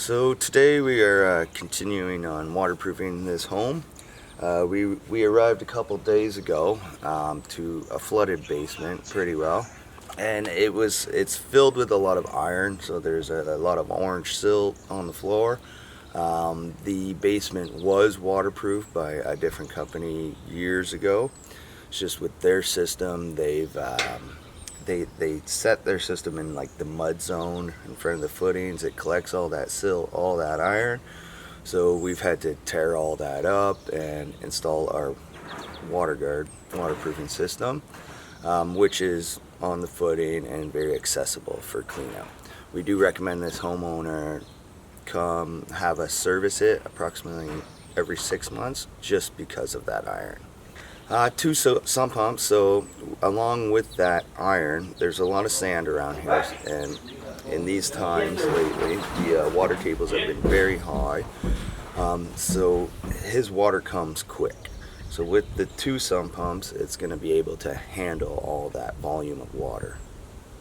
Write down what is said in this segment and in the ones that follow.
So today we are continuing on waterproofing this home. We arrived a couple days ago to a flooded basement pretty well, and it's filled with a lot of iron. So there's a lot of orange silt on the floor. The basement was waterproofed by a different company years ago. It's just with their system, they set their system in like the mud zone in front of the footings. It collects all that silt, all that iron. So we've had to tear all that up and install our WaterGuard waterproofing system, which is on the footing and very accessible for cleanup. We do recommend this homeowner come have us service it approximately every 6 months just because of that iron. Two sump pumps. So along with that iron, there's a lot of sand around here, and in these times lately, the water tables have been very high. So his water comes quick. So with the two sump pumps, it's going to be able to handle all that volume of water.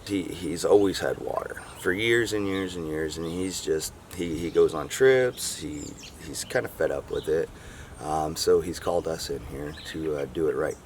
He's always had water for years and years and years, and he goes on trips. He's kind of fed up with it. So he's called us in here to do it right.